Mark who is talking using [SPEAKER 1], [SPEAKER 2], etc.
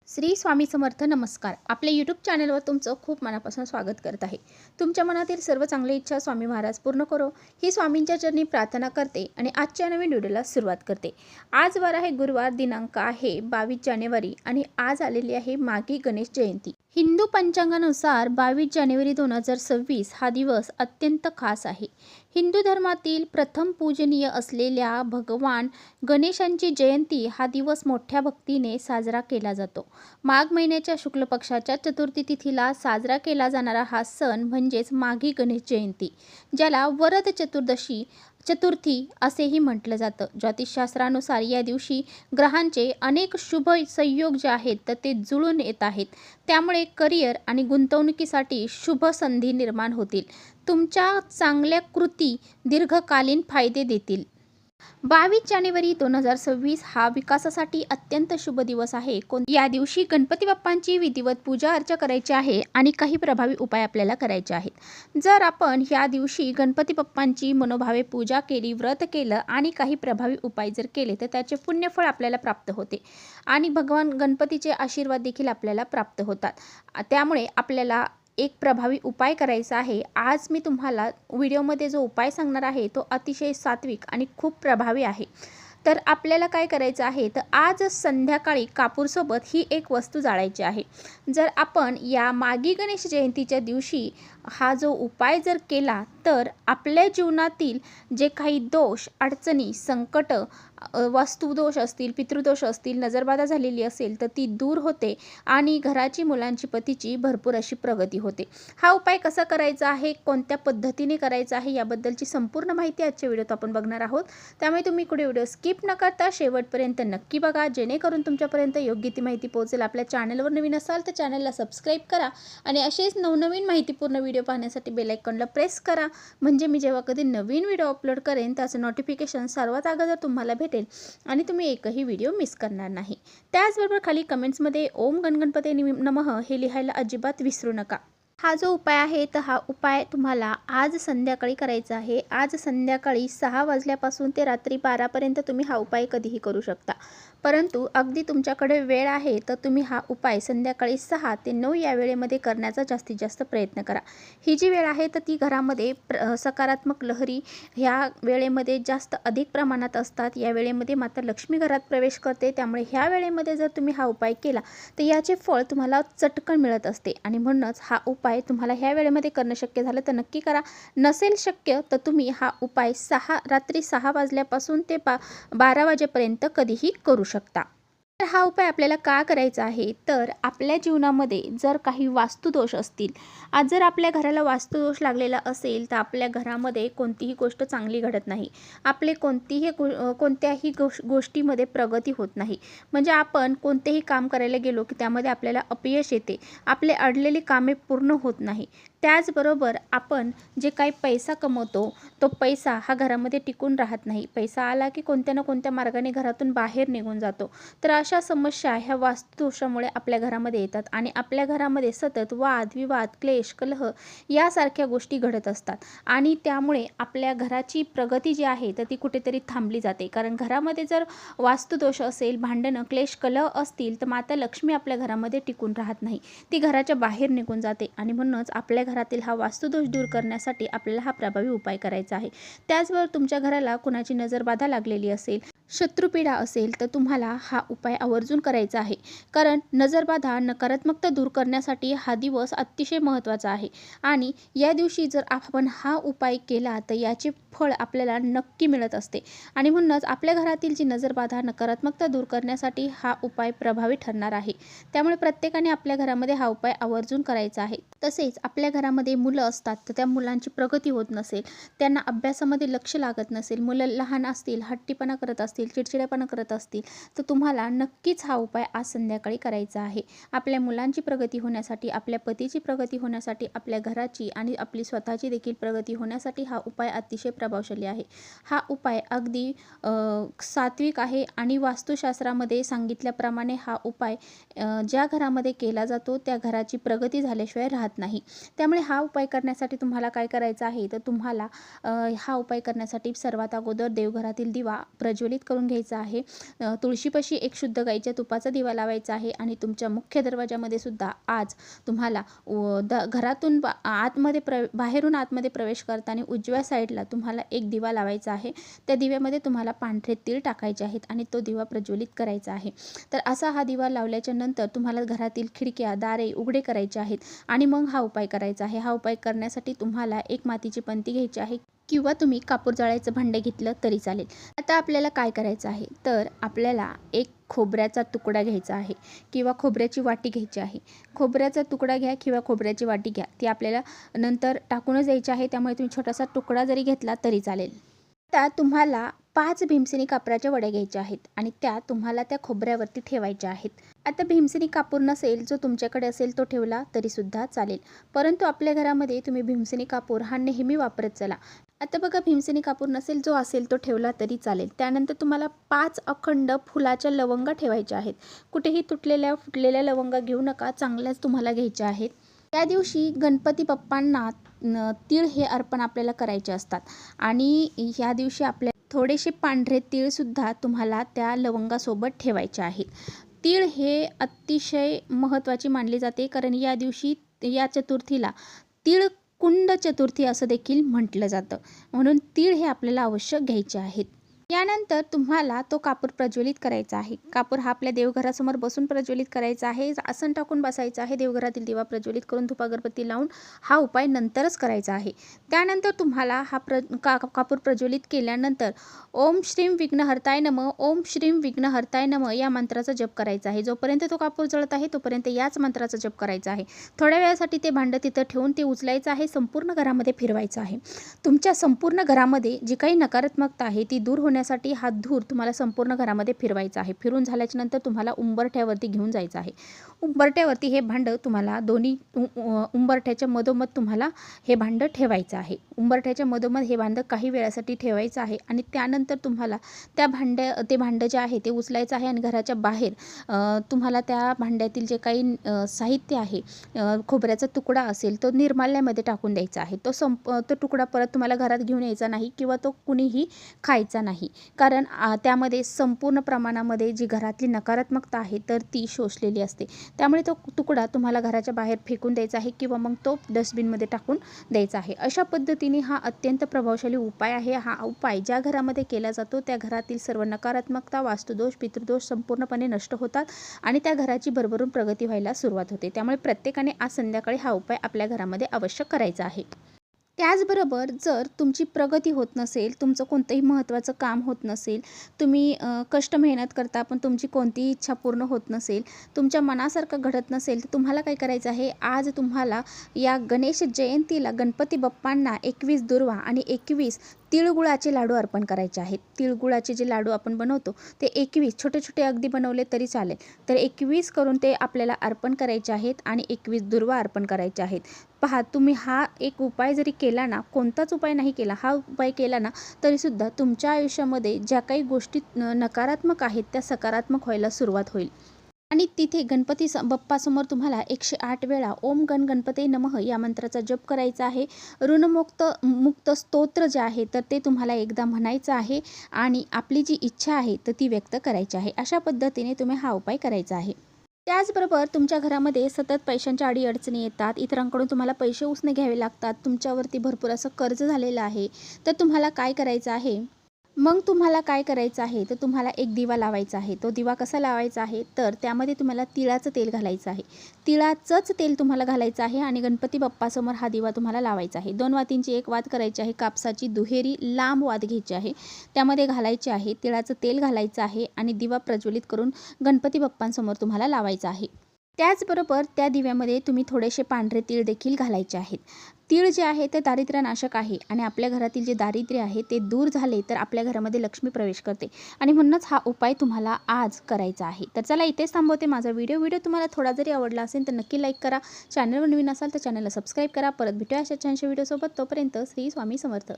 [SPEAKER 1] श्री स्वामी समर्थ. नमस्कार. आपल्या यूट्यूब चॅनलवर तुमचं खूप मनापासून स्वागत करत आहे. तुमच्या मनातील सर्व चांगली इच्छा स्वामी महाराज पूर्ण करो ही स्वामींच्या चरणी प्रार्थना करते आणि आजच्या नवीन व्हिडिओला सुरुवात करते. आज वार आहे गुरुवार, दिनांक आहे 22 जानेवारी आणि आज आलेली आहे माघी गणेश जयंती. हिंदू पंचांगानुसार 22 जानेवारी 2026 हा दिवस अत्यंत खास आहे. हिंदू धर्मातील प्रथम पूजनीय असलेल्या भगवान गणेशांची जयंती हा दिवस मोठ्या भक्तीने साजरा केला जातो. माघ महिन्याच्या शुक्ल पक्षाच्या चतुर्थी तिथीला साजरा केला जाणारा हा सण म्हणजेच माघी गणेश जयंती, ज्याला वरद चतुर्थी असेही म्हटलं जातं. ज्योतिषशास्त्रानुसार या दिवशी ग्रहांचे अनेक शुभ संयोग जे आहेत तर ते जुळून येत आहेत. त्यामुळे करिअर आणि गुंतवणुकीसाठी शुभ संधी निर्माण होतील. तुमच्या चांगल्या कृती दीर्घकालीन फायदे देतील. 22 जानेवारी 2026 हा विकासासाठी अत्यंत शुभ दिवस आहे. या दिवशी गणपती बाप्पांची विधिवत पूजा अर्चा करायची आहे आणि काही प्रभावी उपाय आपल्याला करायचे आहेत. जर आपण या दिवशी गणपती बाप्पांची मनोभावे पूजा केली, व्रत केलं आणि काही प्रभावी उपाय जर केले तर त्याचे पुण्यफळ आपल्याला प्राप्त होते आणि भगवान गणपतीचे आशीर्वाद देखील आपल्याला प्राप्त होतात. त्यामुळे आपल्याला एक प्रभावी उपाय करायचा आहे. आज मी तुम्हाला व्हिडिओमध्ये जो उपाय सांगणार आहे तो अतिशय सात्विक आणि खूप प्रभावी आहे. तर आपल्याला काय करायचं आहे, तर आज संध्याकाळी कापूरसोबत ही एक वस्तू जाळायची आहे. जर आपण या माघी गणेश जयंतीच्या दिवशी हा जो उपाय जर केला तर आपल्या जीवनातील जे काही दोष, अडचणी, संकट, वास्तुदोष असतील, पितृदोष असतील, नजरबाधा झालेली असेल तर ती दूर होते आणि घराची, मुलांची, पतीची भरपूर अशी प्रगती होते. हा उपाय कसा करायचा आहे, कोणत्या पद्धतीने करायचा आहे याबद्दलची संपूर्ण माहिती आजच्या व्हिडिओत आपण बघणार आहोत. त्यामुळे तुम्ही कुठे व्हिडिओ स्किप न करता शेवटपर्यंत नक्की बघा, जेणेकरून तुमच्यापर्यंत योग्य ती माहिती पोहोचेल. आपल्या चॅनलवर नवीन असाल तर चॅनलला सबस्क्राईब करा आणि असेच नवनवीन माहितीपूर्ण व्हिडिओ पाहण्यासाठी बेल आयकॉनला प्रेस करा, म्हणजे मी जेव्हा कधी नवीन व्हिडिओ अपलोड करेन त्याचं नोटिफिकेशन सर्वात अगोदर तुम्हाला भेटेल आणि तुम्ही एकही व्हिडिओ मिस करणार नाही. त्याचबरोबर खाली कमेंट्समध्ये ओम गणगणपते नमः हे लिहायला अजिबात विसरू नका. हा जो उपाय आहे तर हा उपाय तुम्हाला आज संध्याकाळी करायचा आहे. आज संध्याकाळी 6 वाजल्यापासून ते रात्री 12पर्यंत तुम्ही हा उपाय कधीही करू शकता. परंतु अगदी तुमच्याकडे वेळ आहे तर तुम्ही हा उपाय संध्याकाळी 6 ते 9 या वेळेमध्ये करण्याचा जास्तीत जास्त प्रयत्न करा. ही जी वेळ आहे तर ती घरामध्ये सकारात्मक लहरी ह्या वेळेमध्ये जास्त अधिक प्रमाणात असतात. या वेळेमध्ये माता लक्ष्मी घरात प्रवेश करते. त्यामुळे ह्या वेळेमध्ये जर तुम्ही हा उपाय केला तर याचे फळ तुम्हाला चटकन मिळत असते आणि म्हणूनच हा उपाय तुम्हाला ह्या वेळेमध्ये करणं शक्य झालं तर नक्की करा. नसेल शक्य तर तुम्ही हा उपाय रात्री 6 वाजल्यापासून ते 12 वाजेपर्यंत कधीही करू शकता. तर हा उपाय आपल्याला का करायचा आहे, तर आपल्या जीवनामध्ये जर काही वास्तुदोष असतील, आज जर आपल्या घराला वास्तुदोष लागलेला असेल तर आपल्या घरामध्ये कोणतीही गोष्ट चांगली घडत नाही. आपले कोणत्याही गोष्टीमध्ये प्रगती होत नाही. म्हणजे आपण कोणतेही काम करायला गेलो की त्यामध्ये आपल्याला अपयश येते, आपले अडलेली कामे पूर्ण होत नाही. त्याचबरोबर आपण जे काही पैसा कमवतो तो पैसा हा घरामध्ये टिकून राहत नाही. पैसा आला की कोणत्या ना कोणत्या मार्गाने घरातून बाहेर निघून जातो. तर अशा समस्या ह्या वास्तुदोषामुळे आपल्या घरामध्ये येतात आणि आपल्या घरामध्ये सतत वाद विवाद, क्लेश, कलह यासारख्या गोष्टी घडत असतात आणि त्यामुळे आपल्या घराची प्रगती जी आहे तर ती कुठेतरी थांबली जाते. कारण घरामध्ये जर वास्तुदोष असेल, भांडणं, क्लेश, कलह असतील तर माता लक्ष्मी आपल्या घरामध्ये टिकून राहत नाही, ती घराच्या बाहेर निघून जाते आणि म्हणूनच आपल्या घरातील हा वास्तुदोष दूर करण्यासाठी आपल्याला हा प्रभावी उपाय करायचा आहे. त्याचबरोबर तुमच्या घराला कुणाची नजरबाधा लागलेली असेल, शत्रुपीडा असेल तर तुम्हाला हा उपाय आवर्जून करायचा आहे. कारण नजरबाधा, नकारात्मकता दूर करण्यासाठी हा दिवस अतिशय महत्त्वाचा आहे आणि या दिवशी जर आपण हा उपाय केला तर याचे फळ आपल्याला नक्की मिळत असते आणि म्हणूनच आपल्या घरातील जी नजरबाधा, नकारात्मकता दूर करण्यासाठी हा उपाय प्रभावी ठरणार आहे. त्यामुळे प्रत्येकाने आपल्या घरामध्ये हा उपाय आवर्जून करायचा आहे. तसेच आपल्या घरामध्ये मुलं असतात तर त्या मुलांची प्रगती होत नसेल, त्यांना अभ्यासामध्ये लक्ष लागत नसेल, मुलं लहान असतील, हट्टीपणा करत असतील, चिडचिडेपणा करत असतील तर तुम्हाला नक्कीच हा उपाय आज संध्याकाळी करायचा आहे. आपल्या मुलांची प्रगती होण्यासाठी, आपल्या पतीची प्रगती होण्यासाठी, आपल्या घराची आणि आपली स्वतःची देखील प्रगती होण्यासाठी हा उपाय अतिशय प्रभावशाली आहे. हा उपाय अगदी सात्विक आहे आणि वास्तुशास्त्रामध्ये सांगितल्याप्रमाणे हा उपाय ज्या घरामध्ये केला जातो त्या घराची प्रगती झाल्याशिवाय राहत नाही. त्यामुळे हा उपाय करण्यासाठी तुम्हाला काय करायचं आहे, तर तुम्हाला हा उपाय करण्यासाठी सर्वात अगोदर देवघरातील दिवा प्रज्वलित करून घ्यायचा आहे. तुळशीपाशी एक शुद्ध गाईच्या तुपाचा दिवा लावायचा आहे आणि तुमच्या मुख्य दरवाजामध्ये सुद्धा आज तुम्हाला घरातून बाहेरून आतमध्ये प्रवेश करताना उजव्या साईडला तुम्हाला एक दिवा लावायचा आहे. त्या दिव्यामध्ये तुम्हाला पांढरे तीळ टाकायचे आहेत आणि तो दिवा प्रज्वलित करायचा आहे. तर असा हा दिवा लावल्याच्या नंतर तुम्हाला घरातील खिडक्या दारे उघडे करायचे आहेत आणि मग हा उपाय करायचा आहे. हा उपाय करण्यासाठी तुम्हाला एक मातीची पंती घ्यायची आहे किंवा तुम्ही कापूर जाळायचं भांडं घेतलं तरी चालेल. आता आपल्याला काय करायचं आहे, तर आपल्याला एक खोबऱ्याचा तुकडा घ्यायचा आहे किंवा खोबऱ्याची वाटी घ्यायची आहे. खोबऱ्याचा तुकडा घ्या किंवा खोबऱ्याची वाटी घ्या, ती आपल्याला नंतर टाकूनच द्यायची आहे. त्यामुळे तुम्ही छोटासा तुकडा जरी घेतला तरी चालेल. आता तुम्हाला 5 भीमसेनी कापराच्या वड्या घ्यायच्या आहेत आणि त्या तुम्हाला त्या खोबऱ्यावरती ठेवायच्या आहेत. आता भीमसेनी कापूर नसेल, जो तुमच्याकडे असेल तो ठेवला तरीसुद्धा चालेल, परंतु आपल्या घरामध्ये तुम्ही भीमसेनी कापूर हा नेहमी वापरत चला. आता बघा, भीमसेनी कापूर नसेल, जो असेल तो ठेवला तरी चालेल. त्यानंतर तुम्हाला 5 अखंड फुलाच्या लवंगा ठेवायच्या आहेत. कुठेही तुटलेल्या फुटलेल्या लवंगा घेऊ नका, चांगल्याच तुम्हाला घ्यायच्या आहेत. त्या दिवशी गणपती बाप्पांना तीळ हे अर्पण आपल्याला करायचे असतात आणि ह्या दिवशी आपल्या थोडेसे पांढरे तीळसुद्धा तुम्हाला त्या लवंगासोबत ठेवायचे आहेत. तीळ हे अतिशय महत्त्वाची मानली जाते, कारण या दिवशी या चतुर्थीला तीळ कुंड चतुर्थी असं देखील म्हटलं जातं. म्हणून तीळ हे आपल्याला अवश्य घ्यायचे आहेत. यानंतर तुम्हाला तो कापूर प्रज्वलित करायचा आहे. कापूर हा आपल्या देवघरासमोर बसून प्रज्वलित करायचा आहे. आसन टाकून बसायचं आहे. देवघरातील दिवा प्रज्वलित करून धूप अगरबत्ती लावून हा उपाय नंतरच करायचा आहे. त्यानंतर तुम्हाला हा कापूर प्रज्वलित केल्यानंतर ओम श्रीम विघ्नहर्ताय नमः, ओम श्रीम विघ्नहर्ताय नमः या मंत्राचा जप करायचा आहे. जोपर्यंत तो कापूर जळत आहे तोपर्यंत याच मंत्राचा जप करायचा आहे. थोड्या वेळासाठी ते भांडं तिथं ठेवून ते उचलायचं आहे. संपूर्ण घरामध्ये फिरवायचं आहे. तुमच्या संपूर्ण घरामध्ये जी काही नकारात्मकता आहे ती दूर होण्यासाठी हा धूर तुम्हाला संपूर्ण घरामध्ये फिरवायचा आहे. फिरून झाल्याच्या नंतर तुम्हाला उंबरठ्यावरती घेऊन जायचं आहे. उंबरठ्यावरती हे भांडं तुम्हाला दोन्ही उंबरठ्याच्या मधोमध तुम्हाला हे भांडं ठेवायचं आहे. उंबरठ्याच्या मधोमध हे भांडं काही वेळासाठी ठेवायचं आहे आणि त्यानंतर तुम्हाला ते भांडं जे आहे ते उचलायचं आहे आणि घराच्या बाहेर तुम्हाला त्या भांड्यातील जे काही साहित्य आहे, खोबऱ्याचा तुकडा असेल तो निर्माल्यामध्ये टाकून द्यायचा आहे. तो तुकडा परत तुम्हाला घरात घेऊन यायचा नाही किंवा तो कुणीही खायचा नाही, कारण त्यामध्ये संपूर्ण प्रमाणामध्ये जी घरातली नकारात्मकता आहे तर ती शोषलेली असते. त्यामुळे तो तुकडा तुम्हाला घराच्या बाहेर फेकून द्यायचा आहे किंवा मग तो डस्टबिनमध्ये टाकून द्यायचा आहे. अशा पद्धतीने हा अत्यंत प्रभावशाली उपाय आहे. हा उपाय ज्या घरामध्ये केला जातो त्या घरातील सर्व नकारात्मकता, वास्तुदोष, पितृदोष संपूर्णपणे नष्ट होतात आणि त्या घराची भरभरून प्रगती व्हायला सुरुवात होते. त्यामुळे प्रत्येकाने आज संध्याकाळी हा उपाय आपल्या घरामध्ये अवश्य करायचा आहे. त्याचबरोबर जर तुमची प्रगती होत नसेल, तुमचं कोणतंही महत्त्वाचं काम होत नसेल, तुम्ही कष्ट मेहनत करता पण तुमची कोणतीही इच्छा पूर्ण होत नसेल, तुमच्या मनासारखं घडत नसेल, तर तुम्हाला काय करायचं आहे, आज तुम्हाला या गणेश जयंतीला गणपती बाप्पांना 21 दुर्वा आणि 21 तिळगुळाचे लाडू अर्पण करायचे आहेत. तिळगुळाचे जे लाडू आपण बनवतो ते 21 छोटे छोटे अगदी बनवले तरी चालेल, तर 21 करून ते आपल्याला अर्पण करायचे आहेत आणि 21 दुर्वा अर्पण करायचे आहेत. पहा, तुम्ही हा एक उपाय जरी केला ना, कोणताच उपाय नाही केला, हा उपाय केला ना तरीसुद्धा तुमच्या आयुष्यामध्ये ज्या काही गोष्टी नकारात्मक आहेत त्या सकारात्मक व्हायला सुरुवात होईल. आणि तिथे गणपती बाप्पासमोर तुम्हाला 108 वेळा ओम गण गणपती नमः या मंत्राचा जप करायचा आहे. मुक्त स्तोत्र जे आहे तर ते तुम्हाला एकदा म्हणायचं आहे आणि आपली जी इच्छा आहे तर ती व्यक्त करायची आहे. अशा पद्धतीने तुम्ही हा उपाय करायचा आहे. त्याचबरोबर तुमच्या घरामध्ये सतत पैशांच्या अडीअडचणी येतात, इतरांकडून तुम्हाला पैसे उसने घ्यावे लागतात, तुमच्यावरती भरपूर असं कर्ज झालेलं आहे, तर तुम्हाला काय करायचं आहे, तर तुम्हाला एक दिवा लावायचा आहे. तो दिवा कसा लावायचा आहे, तर त्यामध्ये तुम्हाला तिळाचं तेल घालायचं आहे. तिळाचंच तेल तुम्हाला घालायचं आहे आणि गणपती बाप्पासमोर हा दिवा तुम्हाला लावायचा आहे. 2 वातींची एक वात करायची आहे. कापसाची दुहेरी लांब वात घ्यायची आहे, त्यामध्ये घालायचे आहे. तिळाचं तेल घालायचं आहे आणि दिवा प्रज्वलित करून गणपती बाप्पांसमोर तुम्हाला लावायचा आहे. त्याचबरोबर त्या दिव्यामध्ये तुम्ही थोडेसे पांढरे तीळ देखील घालायचे आहेत. तीळ जे आहे ते दारिद्र्यनाशक आहे आणि आपल्या घरातील जे दारिद्र्य आहे ते दूर झाले तर आपल्या घरामध्ये लक्ष्मी प्रवेश करते आणि म्हणूनच हा उपाय तुम्हाला आज करायचा आहे. तर चला, इथेच थांबवते माझा व्हिडिओ तुम्हाला थोडा जरी आवडला असेल तर नक्की लाईक करा. चॅनलवर नवीन असाल तर चॅनलला सबस्क्राईब करा. परत भेटूया अशा छानशा व्हिडिओसोबत. तोपर्यंत श्री स्वामी समर्थ.